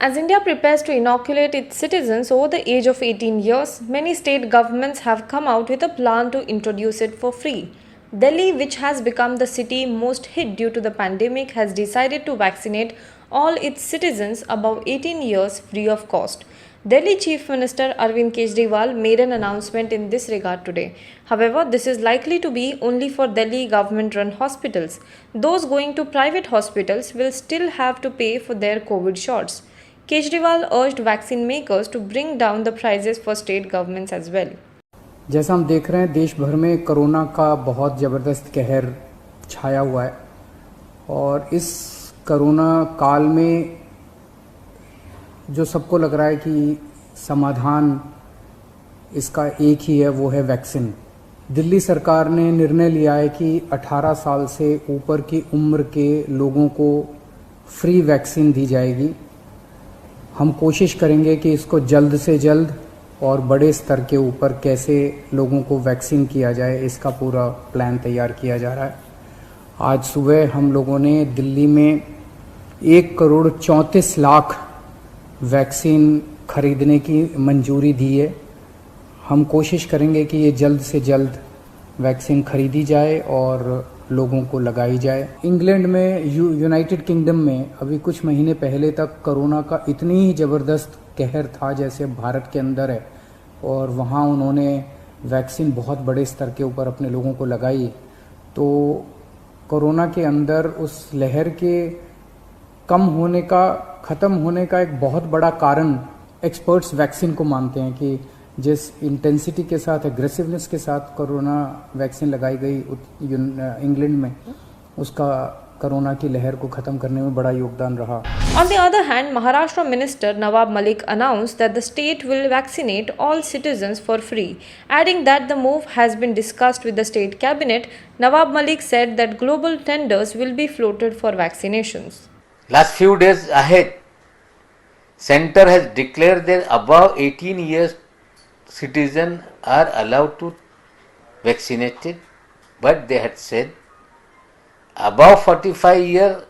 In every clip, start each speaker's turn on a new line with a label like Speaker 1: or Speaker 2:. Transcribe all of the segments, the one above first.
Speaker 1: As India prepares to inoculate its citizens over the age of 18 years, many state governments have come out with a plan to introduce it for free. Delhi, which has become the city most hit due to the pandemic, has decided to vaccinate all its citizens above 18 years free of cost. Delhi Chief Minister Arvind Kejriwal made an announcement in this regard today. However, this is likely to be only for Delhi government run hospitals. Those going to private hospitals will still have to pay for their COVID shots. Kejriwal urged vaccine makers to bring down the prices for state governments as well.
Speaker 2: जैसा हम देख रहे हैं देश भर में corona का बहुत ज़बरदस्त कहर छाया हुआ है और इस कोरोना काल में जो सबको लग रहा है कि समाधान इसका एक ही है, वो है वैक्सीन। दिल्ली सरकार ने निर्णय लिया है कि 18 साल से ऊपर की उम्र के लोगों को फ्री वैक्सीन दी जाएगी। हम कोशिश करेंगे कि इसको जल्द से जल्द और बड़े स्तर के ऊपर कैसे लोगों को वैक्सीन किया जाए, इसका पूरा प्लान तैयार किया जा रहा है। आज सुबह हम लोगों ने दिल्ली में 1,34,00,000 वैक्सीन खरीदने की मंजूरी दी है। हम कोशिश करेंगे कि ये जल्द से जल्द वैक्सीन खरीदी जाए और लोगों को लगाई जाए। इंग्लैंड में, यूनाइटेड किंगडम में अभी कुछ महीने पहले तक कोरोना का इतनी ही ज़बरदस्त कहर था जैसे भारत के अंदर है, और वहाँ उन्होंने वैक्सीन बहुत बड़े स्तर के ऊपर अपने लोगों को लगाई। तो कोरोना के अंदर उस लहर के कम होने का, ख़त्म होने का एक बहुत बड़ा कारण एक्सपर्ट्स वैक्सीन को मानते हैं कि जिस इंटेंसिटी के साथ, एग्रेसिवनेस के साथ कोरोना वैक्सीन लगाई गई इंग्लैंड में, उसका कोरोना की लहर को खत्म करने में बड़ा योगदान रहा।
Speaker 1: On the other hand, Maharashtra Minister Nawab Malik announced that the state will vaccinate all citizens for free, adding that the move has been discussed with the state cabinet. Nawab Malik said that global tenders will be floated for vaccinations.
Speaker 3: Last few days ahead, Center has declared that above 18 years citizens are allowed to vaccinated, but they had said above 45 years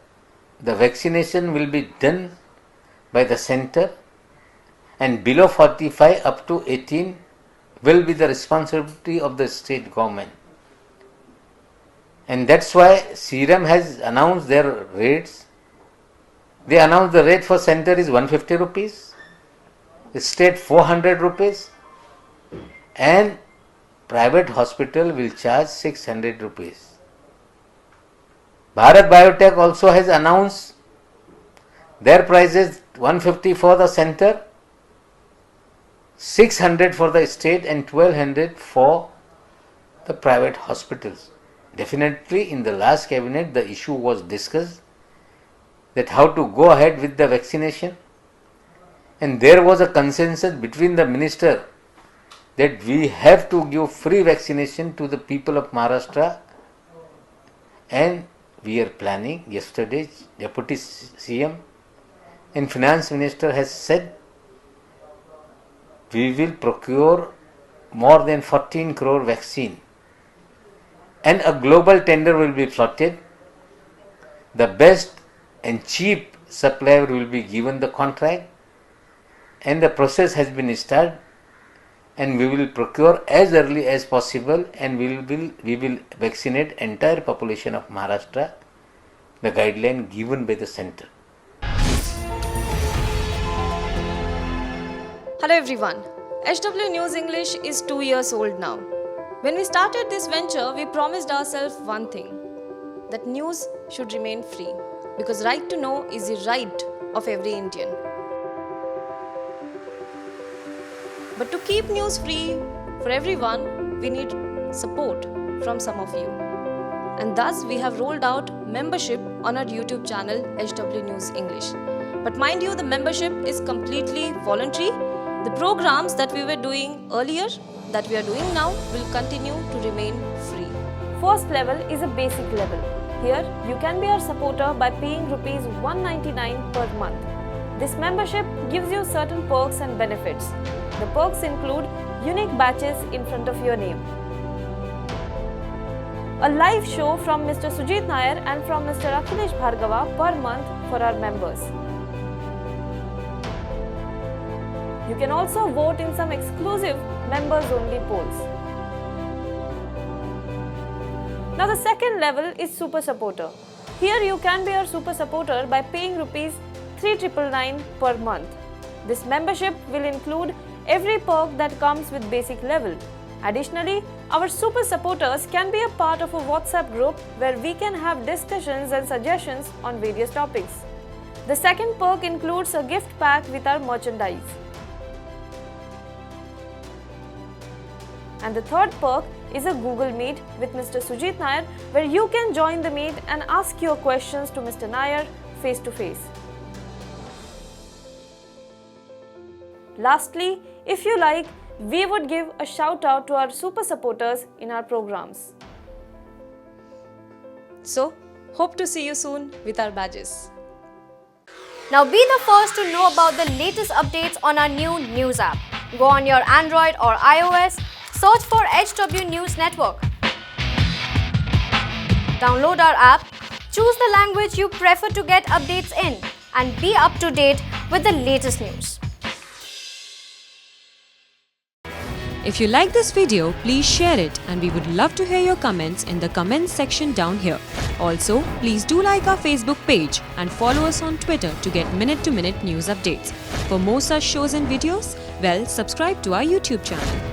Speaker 3: the vaccination will be done by the center, and below 45 up to 18 will be the responsibility of the state government. And that's why Serum has announced their rates. They announced the rate for center is 150 rupees, state 400 rupees, and private hospital will charge 600 rupees. Bharat Biotech also has announced their prices 150 for the center, 600 for the state and 1200 for the private hospitals. Definitely in the last cabinet the issue was discussed that how to go ahead with the vaccination, and there was a consensus between the minister that we have to give free vaccination to the people of Maharashtra, and we are planning. Yesterday Deputy CM and Finance Minister has said we will procure more than 14 crore vaccine, and a global tender will be floated. The best and cheap supplier will be given the contract, and the process has been started, and we will procure as early as possible, and we will vaccinate entire population of Maharashtra, the guideline given by the center.
Speaker 1: Hello everyone. HW News English is 2 years old now. When we started this venture, we promised ourselves one thing, that news should remain free, because right to know is the right of every Indian. But to keep news free for everyone, we need support from some of you. And thus we have rolled out membership on our YouTube channel HW News English. But mind you, the membership is completely voluntary. The programs that we were doing earlier, that we are doing now, will continue to remain free. First level is a basic level. Here, you can be our supporter by paying Rs 199 per month. This membership gives you certain perks and benefits. The perks include unique badges in front of your name, a live show from Mr. Sujit Nair and from Mr. Akhilesh Bhargava per month for our members, You can also vote in some exclusive members-only polls. Now the second level is Super Supporter. Here you can be our Super Supporter by paying Rs 3,999 per month. This membership will include every perk that comes with basic level. Additionally, our Super Supporters can be a part of a WhatsApp group where we can have discussions and suggestions on various topics. The second perk includes a gift pack with our merchandise. And the third perk is a Google Meet with Mr. Sujit Nair, where you can join the meet and ask your questions to Mr. Nair face to face. Lastly, if you like, we would give a shout out to our super supporters in our programs. So, hope to see you soon with our badges.
Speaker 4: Now be the first to know about the latest updates on our new news app. Go on your Android or iOS, search for HW News Network. Download our app, choose the language you prefer to get updates in, and be up to date with the latest news.
Speaker 5: If you like this video, please share it, and we would love to hear your comments in the comments section down here. Also, please do like our Facebook page and follow us on Twitter to get minute-to-minute news updates. For more such shows and videos, well, subscribe to our YouTube channel.